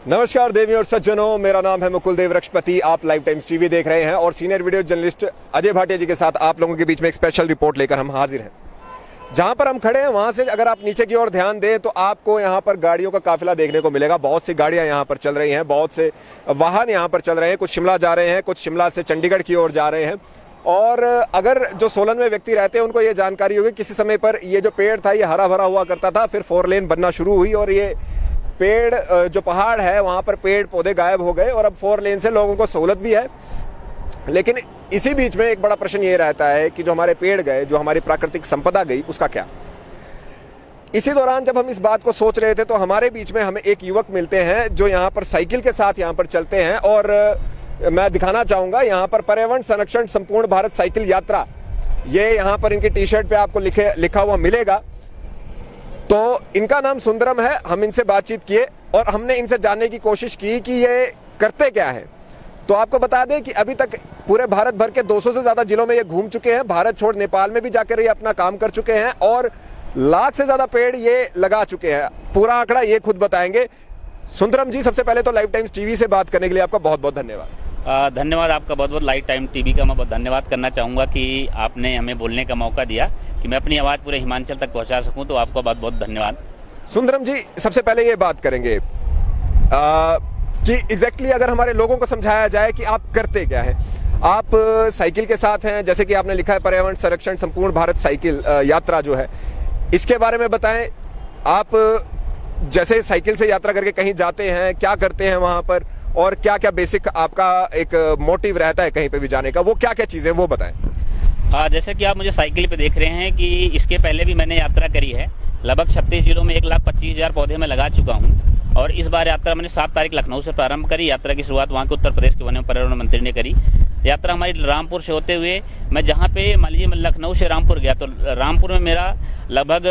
नमस्कार देवी और सज्जनों, मेरा नाम है मुकुल देव रक्षपति। आप लाइव टाइम्स टीवी देख रहे हैं और senior video journalist Ajay Bhatia ji के साथ आप लोगों के बीच में एक स्पेशल रिपोर्ट लेकर हम हाजिर हैं। जहां पर हम खड़े हैं वहां से अगर आप नीचे की ओर ध्यान दें तो आपको यहां पर गाड़ियों का काफिला देखने को मिलेगा। बहुत सी गाड़ियां यहां पर चल रही हैं, बहुत से वाहन यहां पर चल रहे हैं। कुछ शिमला जा रहे हैं, कुछ शिमला से चंडीगढ़ की ओर जा रहे हैं। और अगर जो सोलन में व्यक्ति रहते हैं उनको ये जानकारी होगी, किसी समय पर ये जो पेड़ था ये हरा भरा हुआ करता था, फिर 4 लेन बनना शुरू हुई और ये पेड़ जो पहाड़ है वहां पर पेड़ पौधे गायब हो गए और अब 4 लेन से लोगों को सहूलत भी है। लेकिन इसी बीच में एक बड़ा प्रश्न ये रहता है कि जो हमारे पेड़ गए, जो हमारी प्राकृतिक संपदा गई, उसका क्या। इसी दौरान जब हम इस बात को सोच रहे थे तो हमारे बीच में हमें एक युवक मिलते हैं जो यहाँ पर साइकिल के साथ यहाँ पर चलते हैं और मैं दिखाना चाहूंगा यहाँ पर पर्यावरण संरक्षण संपूर्ण भारत साइकिल यात्रा, ये यहाँ पर इनकी टी शर्ट पे आपको लिखा हुआ मिलेगा। तो इनका नाम सुंदरम है। हम इनसे बातचीत किए और हमने इनसे जानने की कोशिश की कि ये करते क्या है। तो आपको बता दें कि अभी तक पूरे भारत भर के 200 से ज्यादा जिलों में ये घूम चुके हैं। भारत छोड़ नेपाल में भी जाकर ये अपना काम कर चुके हैं और लाख से ज्यादा पेड़ ये लगा चुके हैं। पूरा आंकड़ा ये खुद बताएंगे। सुंदरम जी, सबसे पहले तो लाइव टाइम्स टीवी से बात करने के लिए आपका बहुत बहुत धन्यवाद। धन्यवाद आपका बहुत बहुत। लाइव टाइम टीवी का मैं बहुत धन्यवाद करना चाहूँगा कि आपने हमें बोलने का मौका दिया कि मैं अपनी आवाज़ पूरे हिमाचल तक पहुँचा सकूँ, तो आपका बहुत बहुत धन्यवाद। सुंदरम जी, सबसे पहले ये बात करेंगे कि एग्जैक्टली अगर हमारे लोगों को समझाया जाए कि आप करते क्या है। आप साइकिल के साथ हैं, जैसे कि आपने लिखा है पर्यावरण संरक्षण संपूर्ण भारत साइकिल यात्रा जो है, इसके बारे में बताएं। आप जैसे साइकिल से यात्रा करके कहीं जाते हैं, क्या करते हैं वहां पर और क्या क्या बेसिक आपका एक मोटिव रहता है कहीं पे भी जाने का, वो क्या क्या चीजें वो बताएं। जैसे कि आप मुझे साइकिल पे देख रहे हैं कि इसके पहले भी मैंने यात्रा करी है। लगभग 36 जिलों में 1,25,000 पौधे मैं लगा चुका हूं और इस बार यात्रा मैंने 7 तारीख लखनऊ से प्रारंभ करी। यात्रा की शुरुआत वहां के उत्तर प्रदेश के वन एवं पर्यावरण मंत्री ने करी। यात्रा हमारी रामपुर से होते हुए मैं जहाँ पे मान लीजिए मैं लखनऊ से रामपुर गया तो रामपुर में मेरा लगभग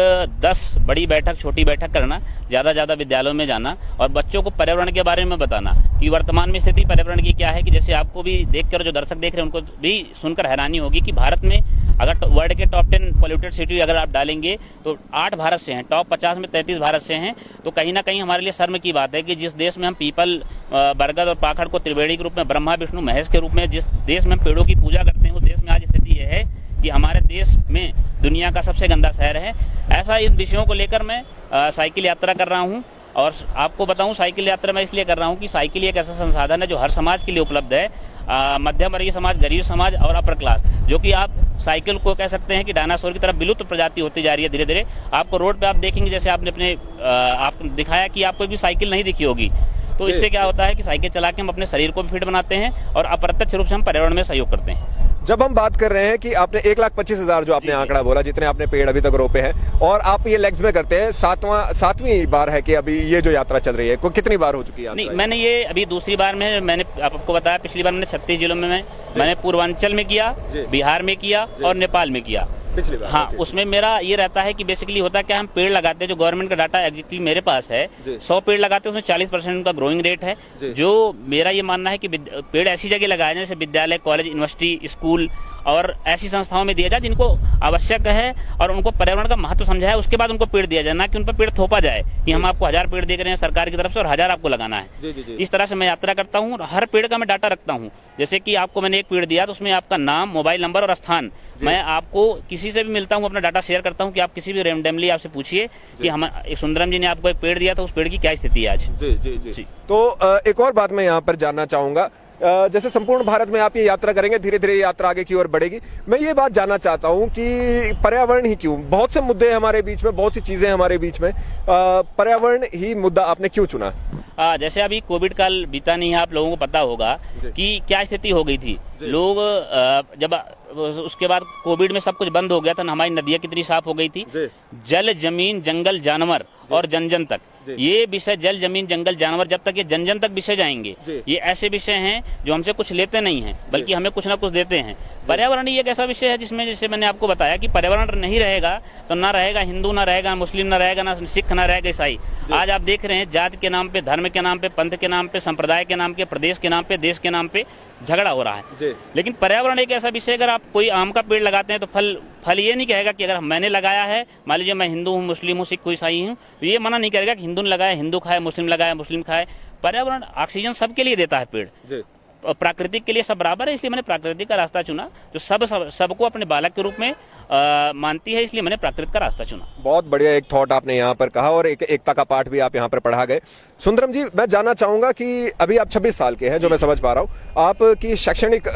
10 बड़ी बैठक, छोटी बैठक करना, ज़्यादा विद्यालयों में जाना और बच्चों को पर्यावरण के बारे में बताना कि वर्तमान में स्थिति पर्यावरण की क्या है। कि जैसे आपको भी देखकर, जो दर्शक देख रहे हैं उनको भी सुनकर हैरानी होगी कि भारत में अगर वर्ल्ड के टॉप 10 पॉल्यूटेड सिटी अगर आप डालेंगे तो 8 भारत से हैं, टॉप 50 में 33 भारत से हैं। तो कहीं ना कहीं हमारे लिए शर्म की बात है कि जिस देश में हम पीपल, बरगद और पाखड़ को त्रिवेणी के रूप में, ब्रह्मा विष्णु महेश के रूप में जिस देश में हम पेड़ों की पूजा करते हैं, उस देश में आज स्थिति यह है कि हमारे देश में दुनिया का सबसे गंदा शहर है। ऐसा इन विषयों को लेकर मैं साइकिल यात्रा कर रहा हूँ। और आपको बताऊं, साइकिल यात्रा मैं इसलिए कर रहा हूं कि साइकिल एक ऐसा संसाधन है जो हर समाज के लिए उपलब्ध है। मध्यम वर्गीय समाज, गरीब समाज और अपर क्लास, जो कि आप साइकिल को कह सकते हैं कि डायनासोर की तरफ विलुप्त प्रजाति होती जा रही है धीरे धीरे। आपको रोड पे आप देखेंगे, जैसे आपने अपने आप दिखाया कि आपको भी साइकिल नहीं दिखी होगी। तो इससे क्या होता है कि साइकिल चला के हम अपने शरीर को भी फिट बनाते हैं और अप्रत्यक्ष रूप से हम पर्यावरण में सहयोग करते हैं। जब हम बात कर रहे हैं कि आपने 1,25,000 जो आपने आंकड़ा बोला, जितने आपने पेड़ अभी तक रोपे हैं, और आप ये लेग्स में करते हैं, 7वीं बार है कि अभी ये जो यात्रा चल रही है, कितनी बार हो चुकी है? नहीं, मैंने ये अभी दूसरी बार में, मैंने आपको बताया पिछली बार मैंने 36 जिलों में मैंने पूर्वांचल में किया, बिहार में किया और नेपाल में किया पिछली बार। हाँ, उसमें मेरा ये रहता है कि बेसिकली होता क्या, हम पेड़ लगाते हैं, जो गवर्नमेंट का डाटा एग्जैक्टली मेरे पास है, 100 पेड़ लगाते हैं, उसमें 40% उनका ग्रोइंग रेट है। जो मेरा ये मानना है कि पेड़ ऐसी जगह लगाए जाए जैसे विद्यालय, कॉलेज, यूनिवर्सिटी, स्कूल और ऐसी संस्थाओं में दिया जाए जिनको आवश्यक है और उनको पर्यावरण का महत्व समझाया, उसके बाद उनको पेड़ दिया जाए, ना कि उन पर पेड़ थोपा जाए कि हम आपको 1000 पेड़ दे रहे हैं सरकार की तरफ से और 1000 आपको लगाना है। इस तरह से मैं यात्रा करता हूँ और हर पेड़ का मैं डाटा रखता हूँ। जैसे कि आपको मैंने एक पेड़ दिया तो उसमें आपका नाम, मोबाइल नंबर और स्थान, मैं आपको किसी से भी मिलता हूँ अपना डाटा शेयर करता हूँ कि आप किसी भी रैंडमली आपसे पूछिए कि हम सुंदरम जी ने आपको एक पेड़ दिया तो उस पेड़ की क्या स्थिति है आज। जी। तो एक और बात मैं यहाँ पर जानना चाहूंगा, जैसे संपूर्ण भारत में आप ये यात्रा करेंगे, धीरे धीरे यात्रा आगे की ओर बढ़ेगी। मैं ये बात जानना चाहता हूँ कि पर्यावरण ही क्यों, बहुत से मुद्दे हमारे बीच में, बहुत सी चीजें हमारे बीच में, पर्यावरण ही मुद्दा आपने क्यों चुना? जैसे अभी कोविड काल बीता नहीं है, आप लोगों को पता होगा कि क्या स्थिति हो गई थी। लोग जब उसके बाद कोविड में सब कुछ बंद हो गया था, हमारी नदियां कितनी साफ हो गई थी। जल, जमीन, जंगल, जानवर और जन जन तक, ये विषय जल, जमीन, जंगल, जानवर, जब तक ये जन जन तक विषय जाएंगे, ये ऐसे विषय हैं जो हमसे कुछ लेते नहीं हैं बल्कि हमें कुछ ना कुछ देते हैं। पर्यावरण ही एक ऐसा विषय है जिसमें, जैसे मैंने आपको बताया कि पर्यावरण नहीं रहेगा तो ना रहेगा हिंदू, ना रहेगा मुस्लिम, ना रहेगा ना सिख, ना रहेगा ईसाई। आज आप देख रहे हैं जाति के नाम पे, धर्म के नाम पे, पंथ के नाम पे, संप्रदाय के नाम पे, प्रदेश के नाम पे, देश के नाम पे झगड़ा हो रहा है। जी। लेकिन पर्यावरण एक ऐसा विषय, अगर आप कोई आम का पेड़ लगाते हैं तो फल ये नहीं कहेगा कि अगर मैंने लगाया है, मान लीजिए मैं हिंदू हूँ, मुस्लिम हूँ, सिख, कोई ईसाई हूँ, तो ये मना नहीं करेगा कि हिंदू ने लगाया हिंदू खाए, मुस्लिम लगाया मुस्लिम खाए। पर्यावरण ऑक्सीजन सबके लिए देता है पेड़, प्राकृतिक के लिए सब बराबर है, इसलिए मैंने प्राकृतिक का रास्ता चुना जो सबको अपने बालक के रूप में मानती है, इसलिए मैंने प्राकृतिक का रास्ता चुना। बहुत बढ़िया एक थॉट आपने यहाँ पर कहा और एक एकता का पाठ भी आप यहाँ पर पढ़ा गए। सुंदरम जी, मैं जानना चाहूंगा कि अभी आप 26 साल के हैं, जो मैं समझ पा रहा हूँ, आपकी शैक्षणिक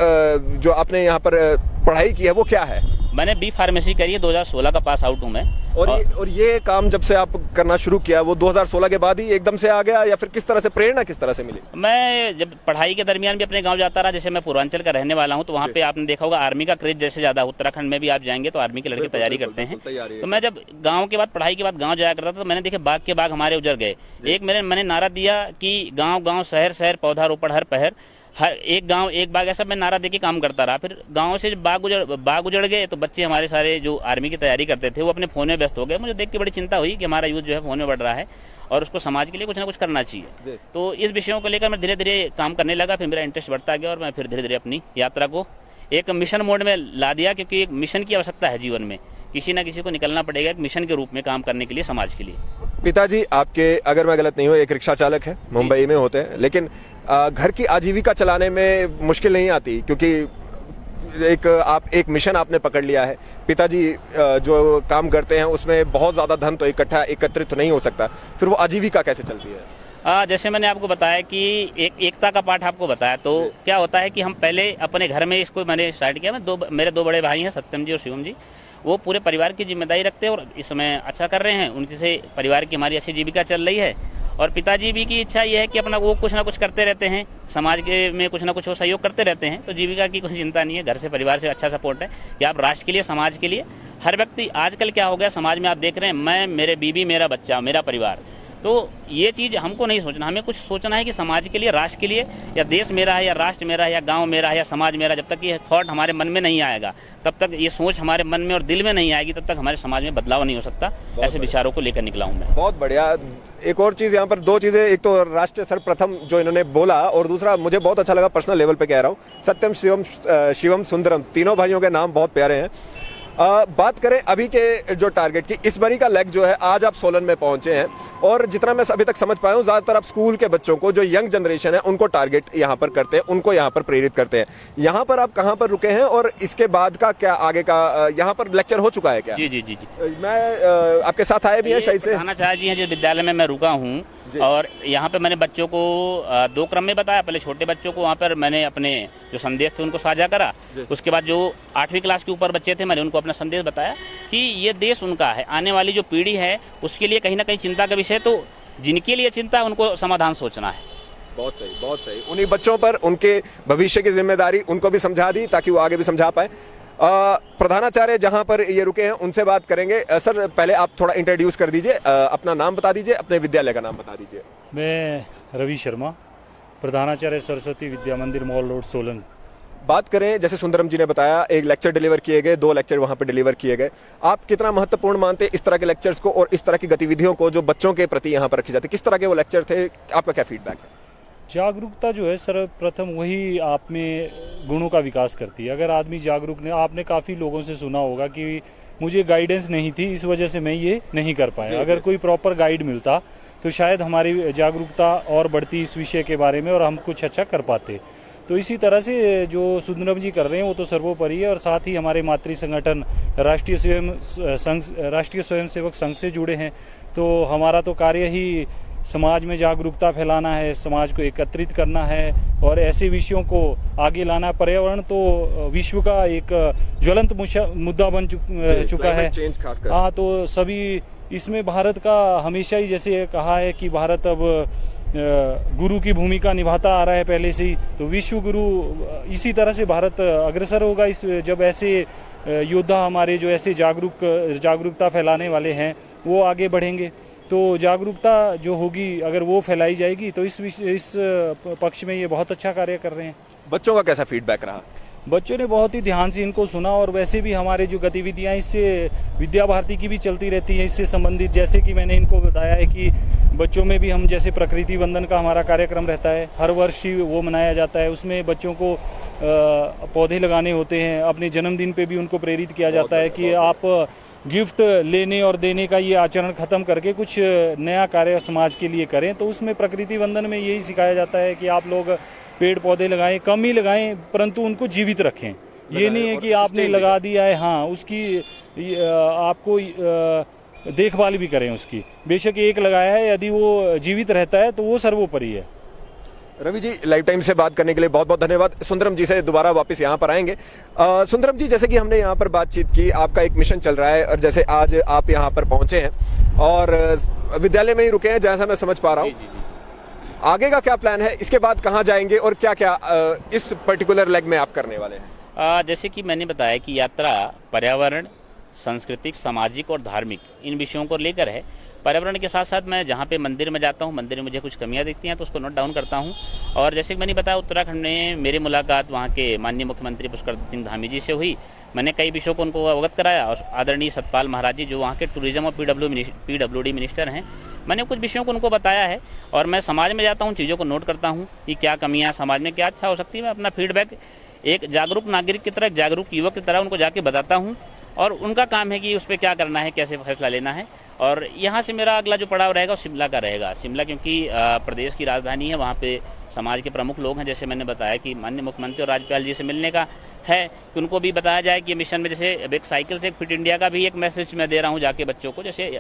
जो आपने यहाँ पर पढ़ाई की है वो क्या है? मैंने बी फार्मेसी करी है, 2016 का पास आउट हूँ मैं। और ये काम जब से आप करना शुरू किया वो 2016 के बाद ही एकदम से आ गया, या फिर किस तरह से प्रेरणा किस तरह से मिली? मैं जब पढ़ाई के दरमियान भी अपने गांव जाता रहा, जैसे मैं पूर्वांचल का रहने वाला हूं, तो वहाँ पे आपने देखा होगा आर्मी का क्रेज जैसे ज्यादा, उत्तराखंड में भी आप जाएंगे तो आर्मी के लड़के तैयारी करते हैं। तो मैं जब गाँव के बाद पढ़ाई के बाद गाँव जाया करता था, तो मैंने देखे बाग के बाग हमारे उजड़ गए। एक मैंने नारा दिया कि गाँव गाँव शहर शहर पौधारोपण हर पहर, हर एक गांव एक बाग, ऐसा मैं नारा देके काम करता रहा। फिर गांव से जब बाग उजड़ गए तो बच्चे हमारे सारे जो आर्मी की तैयारी करते थे वो अपने फोन में व्यस्त हो गए। मुझे देख के बड़ी चिंता हुई कि हमारा यूथ जो है फोन में बढ़ रहा है और उसको समाज के लिए कुछ ना कुछ करना चाहिए। तो इस विषयों को लेकर मैं धीरे धीरे काम करने लगा, फिर मेरा इंटरेस्ट बढ़ता गया और मैं फिर धीरे धीरे अपनी यात्रा को एक मिशन मोड में ला दिया, क्योंकि एक मिशन की आवश्यकता है जीवन में, किसी ना किसी को निकलना पड़ेगा एक मिशन के रूप में काम करने के लिए, समाज के लिए। पिताजी आपके, अगर मैं गलत नहीं हूँ, एक रिक्शा चालक है, मुंबई में होते हैं, लेकिन घर की आजीविका चलाने में मुश्किल नहीं आती, क्योंकि आप एक मिशन आपने पकड़ लिया है। पिताजी जो काम करते हैं उसमें बहुत ज्यादा धन तो एकत्रित तो नहीं हो सकता, फिर वो आजीविका कैसे चलती है? जैसे मैंने आपको बताया कि एकता का पाठ आपको बताया, तो क्या होता है कि हम पहले अपने घर में इसको मैंने स्टार्ट किया। मेरे दो बड़े भाई हैं, सत्यम जी और शिवम जी, वो पूरे परिवार की जिम्मेदारी रखते हैं और इस समय अच्छा कर रहे हैं, उनसे से परिवार की हमारी अच्छी जीविका चल रही है। और पिताजी भी की इच्छा ये है कि अपना वो कुछ ना कुछ करते रहते हैं, समाज के में कुछ ना कुछ वो सहयोग करते रहते हैं, तो जीविका की कोई चिंता नहीं है, घर से परिवार से अच्छा सपोर्ट है कि आप राष्ट्र के लिए, समाज के लिए, हर व्यक्ति। आजकल क्या हो गया समाज में, आप देख रहे हैं, मैं, मेरे बीवी, मेरा बच्चा, मेरा परिवार, तो ये चीज़ हमको नहीं सोचना, हमें कुछ सोचना है कि समाज के लिए, राष्ट्र के लिए, या देश मेरा है या राष्ट्र मेरा है या गांव मेरा है या समाज मेरा। जब तक ये थॉट हमारे मन में नहीं आएगा, तब तक ये सोच हमारे मन में और दिल में नहीं आएगी, तब तक हमारे समाज में बदलाव नहीं हो सकता। ऐसे विचारों को लेकर निकला हूँ मैं। बहुत बढ़िया। एक और चीज़ यहाँ पर, दो चीज़ें, एक तो राष्ट्रीय सर्वप्रथम जो इन्होंने बोला, और दूसरा मुझे बहुत अच्छा लगा, पर्सनल लेवल पे कह रहा हूँ, सत्यम, शिवम, सुंदरम, तीनों भाइयों के नाम बहुत प्यारे हैं। बात करें अभी के जो टारगेट की, इस बारी का लेग जो है, आज आप सोलन में पहुंचे हैं और जितना मैं अभी तक समझ पाया हूं, ज्यादातर आप स्कूल के बच्चों को, जो यंग जनरेशन है, उनको टारगेट यहां पर करते हैं, उनको यहां पर प्रेरित करते हैं। यहां पर आप कहां पर रुके हैं और इसके बाद का क्या आगे का, यहां पर लेक्चर हो चुका है क्या? जी जी जी जी, मैं आपके साथ आए भी हैं शायद से। प्रधानाचार्य जी हैं जिस विद्यालय में मैं रुका हूँ, और यहाँ पे मैंने बच्चों को दो क्रम में बताया। पहले छोटे बच्चों को वहाँ पर मैंने अपने जो संदेश थे उनको साझा करा, उसके बाद जो 8वीं क्लास के ऊपर बच्चे थे, मैंने उनको अपना संदेश बताया कि ये देश उनका है, आने वाली जो पीढ़ी है उसके लिए कहीं ना कहीं चिंता का विषय, तो जिनके लिए चिंता है उनको समाधान सोचना है। बहुत सही, बहुत सही। उन्हीं बच्चों पर उनके भविष्य की जिम्मेदारी उनको भी समझा दी ताकि वो आगे भी समझा पाए। प्रधानाचार्य जहां पर ये रुके हैं उनसे बात करेंगे। सर, पहले आप थोड़ा इंट्रोड्यूस कर दीजिए, अपना नाम बता दीजिए, अपने विद्यालय का नाम बता दीजिए। मैं रवि शर्मा, प्रधानाचार्य सरस्वती विद्या मंदिर, मॉल रोड, सोलन। बात करें, जैसे सुंदरम जी ने बताया, एक लेक्चर डिलीवर किए गए, 2 लेक्चर वहां पे डिलीवर किए गए। आप कितना महत्वपूर्ण मानते हैं इस तरह के लेक्चर्स को और इस तरह की गतिविधियों को जो बच्चों के प्रति यहाँ पर रखी जाती है? किस तरह के वो लेक्चर थे, आपका क्या फीडबैक है? जागरूकता जो है सर्वप्रथम वही आप में गुणों का विकास करती है। अगर आदमी जागरूक नहीं, आपने काफ़ी लोगों से सुना होगा कि मुझे गाइडेंस नहीं थी, इस वजह से मैं ये नहीं कर पाया। अगर कोई प्रॉपर गाइड मिलता तो शायद हमारी जागरूकता और बढ़ती इस विषय के बारे में और हम कुछ अच्छा कर पाते। तो इसी तरह से जो सुंदरम जी कर रहे हैं वो तो सर्वोपरि है, और साथ ही हमारे मातृ संगठन राष्ट्रीय स्वयंसेवक संघ से जुड़े हैं। तो हमारा तो कार्य ही समाज में जागरूकता फैलाना है, समाज को एकत्रित करना है और ऐसे विषयों को आगे लाना। पर्यावरण तो विश्व का एक ज्वलंत मुद्दा बन चुका है। हाँ, तो सभी इसमें भारत का हमेशा ही जैसे कहा है कि भारत अब गुरु की भूमिका निभाता आ रहा है पहले से ही, तो विश्व गुरु इसी तरह से भारत अग्रसर होगा। इस जब ऐसे योद्धा हमारे जो ऐसे जागरूकता फैलाने वाले हैं वो आगे बढ़ेंगे, तो जागरूकता जो होगी अगर वो फैलाई जाएगी तो इस पक्ष में ये बहुत अच्छा कार्य कर रहे हैं। बच्चों का कैसा फीडबैक रहा? बच्चों ने बहुत ही ध्यान से इनको सुना, और वैसे भी हमारे जो गतिविधियां इससे विद्या भारती की भी चलती रहती हैं इससे संबंधित। जैसे कि मैंने इनको बताया है कि बच्चों में भी हम जैसे प्रकृति वंदन का हमारा कार्यक्रम रहता है, हर वर्ष ही वो मनाया जाता है। उसमें बच्चों को पौधे लगाने होते हैं। अपने जन्मदिन पे भी उनको प्रेरित किया जाता है कि आप गिफ्ट लेने और देने का ये आचरण ख़त्म करके कुछ नया कार्य समाज के लिए करें। तो उसमें प्रकृति वंदन में यही सिखाया जाता है कि आप लोग पेड़ पौधे लगाएं, कम ही लगाएं, परंतु उनको जीवित रखें। ये नहीं है कि आपने लगा दिया है, हाँ, उसकी आपको देखभाल भी करें उसकी। बेशक एक लगाया है, यदि वो जीवित रहता है तो वो सर्वोपरि है। रवि जी, लाइफ टाइम से बात करने के लिए बहुत बहुत धन्यवाद। सुंदरम जी से दोबारा वापस यहाँ पर आएंगे। सुंदरम जी, जैसे कि हमने यहाँ पर बातचीत की, आपका एक मिशन चल रहा है और जैसे आज आप यहाँ पर पहुंचे हैं और विद्यालय में ही रुके हैं, जैसा मैं समझ पा रहा हूँ, आगे का क्या प्लान है? इसके बाद कहाँ जाएंगे और क्या क्या इस पर्टिकुलर लेग में आप करने वाले हैं? जैसे कि मैंने बताया कि यात्रा पर्यावरण, सांस्कृतिक, सामाजिक और धार्मिक इन विषयों को लेकर है। पर्यावरण के साथ साथ मैं जहाँ पे मंदिर में जाता हूँ, मंदिर में मुझे कुछ कमियाँ दिखती हैं तो उसको नोट डाउन करता हूँ। और जैसे कि मैंने बताया, उत्तराखंड में मेरी मुलाकात वहाँ के माननीय मुख्यमंत्री पुष्कर सिंह धामी जी से हुई। मैंने कई विषयों को उनको अवगत कराया और आदरणीय सतपाल महाराज जी जो वहाँ के टूरिज्म और PWD मिनिस्टर हैं, मैंने कुछ विषयों को उनको बताया है। और मैं समाज में जाता हूँ, चीज़ों को नोट करता हूँ कि क्या कमियाँ समाज में, क्या अच्छा हो सकती है। मैं अपना फीडबैक एक जागरूक नागरिक की तरह, जागरूक युवक की तरह उनको जाके बताता हूँ और उनका काम है कि उस पर क्या करना है, कैसे फैसला लेना है। और यहाँ से मेरा अगला जो पड़ाव रहेगा वो शिमला का रहेगा। शिमला क्योंकि प्रदेश की राजधानी है, वहाँ पे समाज के प्रमुख लोग हैं। जैसे मैंने बताया कि माननीय मुख्यमंत्री और राज्यपाल जी से मिलने का है कि उनको भी बताया जाए कि मिशन में जैसे एक साइकिल से फिट इंडिया का भी एक मैसेज मैं दे रहा हूँ जाके बच्चों को। जैसे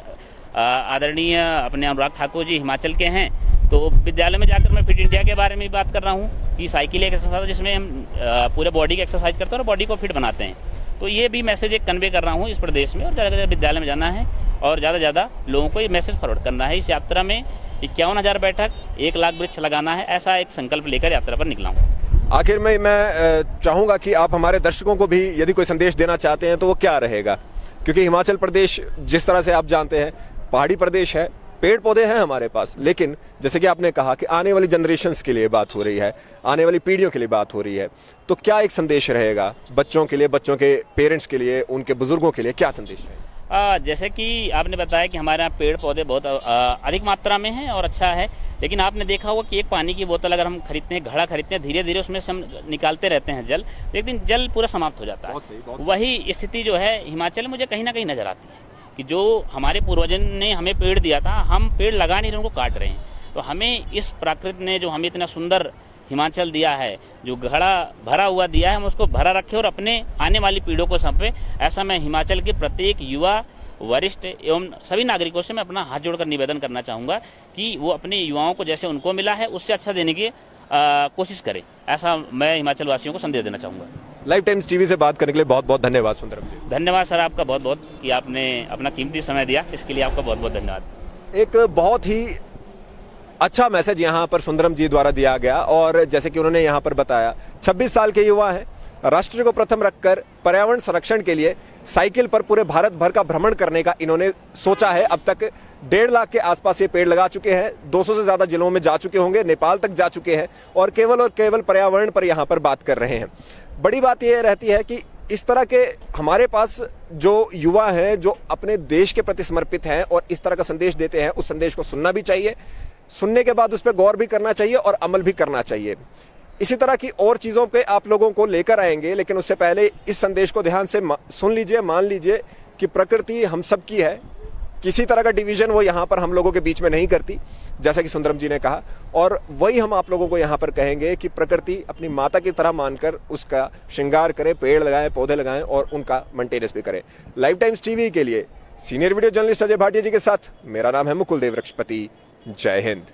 आदरणीय अपने अनुराग ठाकुर जी हिमाचल के हैं, तो विद्यालय में जाकर मैं फिट इंडिया के बारे में भी बात कर रहा हूँ कि साइकिल एक एक्सरसाइज है जिसमें हम पूरे बॉडी की एक्सरसाइज करते हैं और बॉडी को फिट बनाते हैं। तो ये भी मैसेज एक कन्वे कर रहा हूँ इस प्रदेश में, और ज़्यादा से ज़्यादा विद्यालय में जाना है और ज़्यादा से ज़्यादा लोगों को ये मैसेज फॉरवर्ड करना है। इस यात्रा में 51,000 बैठक, 1 लाख वृक्ष लगाना है, ऐसा एक संकल्प लेकर यात्रा पर निकला हूँ। आखिर में मैं चाहूंगा कि आप हमारे दर्शकों को भी यदि कोई संदेश देना चाहते हैं तो वो क्या रहेगा? क्योंकि हिमाचल प्रदेश जिस तरह से आप जानते हैं पहाड़ी प्रदेश है, पेड़ पौधे हैं हमारे पास, लेकिन जैसे कि आपने कहा कि आने वाली जनरेशन्स के लिए बात हो रही है, आने वाली पीढ़ियों के लिए बात हो रही है, तो क्या एक संदेश रहेगा बच्चों के लिए, बच्चों के पेरेंट्स के लिए, उनके बुजुर्गों के लिए क्या संदेश रहेगा? जैसे कि आपने बताया कि हमारे यहाँ पेड़ पौधे बहुत अधिक मात्रा में हैं और अच्छा है, लेकिन आपने देखा होगा कि एक पानी की बोतल अगर हम खरीदते हैं, घड़ा खरीदते हैं, धीरे धीरे उसमें से हम निकालते रहते हैं जल, तो एक दिन जल पूरा समाप्त हो जाता है। वही स्थिति जो है हिमाचल में मुझे कहीं ना कहीं नजर आती है कि जो हमारे पूर्वजों ने हमें पेड़ दिया था, हम पेड़ लगा नहीं रहे, उनको काट रहे हैं। तो हमें इस प्रकृति ने जो हमें इतना सुंदर हिमाचल दिया है, जो घड़ा भरा हुआ दिया है, हम उसको भरा रखें और अपने आने वाली पीढ़ियों को सौंपे। ऐसा मैं हिमाचल के प्रत्येक युवा, वरिष्ठ एवं सभी नागरिकों से मैं अपना हाथ जोड़कर निवेदन करना चाहूँगा कि वो अपने युवाओं को जैसे उनको मिला है उससे अच्छा देने की कोशिश करें। ऐसा मैं हिमाचल वासियों को संदेश देना चाहूँगा। लाइफ टाइम्स टीवी से बात करने के लिए बहुत बहुत धन्यवाद सुंदरम जी। धन्यवाद सर आपका बहुत बहुत कि आपने अपना कीमती समय दिया, इसके लिए आपका बहुत बहुत धन्यवाद। एक बहुत ही अच्छा मैसेज यहाँ पर सुंदरम जी द्वारा दिया गया और जैसे कि उन्होंने यहाँ पर बताया 26 साल के युवा हैं, राष्ट्र को प्रथम रखकर पर्यावरण संरक्षण के लिए साइकिल पर पूरे भारत भर का भ्रमण करने का इन्होंने सोचा है। अब तक 1.5 लाख के आसपास ये पेड़ लगा चुके हैं, 200 से ज्यादा जिलों में जा चुके होंगे, नेपाल तक जा चुके हैं और केवल पर्यावरण पर यहाँ पर बात कर रहे हैं। बड़ी बात यह रहती है कि इस तरह के हमारे पास जो युवा हैं जो अपने देश के प्रति समर्पित हैं और इस तरह का संदेश देते हैं, उस संदेश को सुनना भी चाहिए, सुनने के बाद उस पर गौर भी करना चाहिए और अमल भी करना चाहिए। इसी तरह की और चीजों पे आप लोगों को लेकर आएंगे, लेकिन उससे पहले इस संदेश को ध्यान से सुन लीजिए, मान लीजिए कि प्रकृति हम सबकी है, किसी तरह का डिवीजन वो यहाँ पर हम लोगों के बीच में नहीं करती, जैसा कि सुंदरम जी ने कहा। और वही हम आप लोगों को यहाँ पर कहेंगे कि प्रकृति अपनी माता की तरह मानकर उसका श्रृंगार करें, पेड़ लगाएं, पौधे लगाएं और उनका मेंटेनेंस भी करें। लाइफ टाइम्स टीवी के लिए senior video journalist Ajay Bhatia ji के साथ मेरा नाम है मुकुल देव रक्षपति। जय हिंद।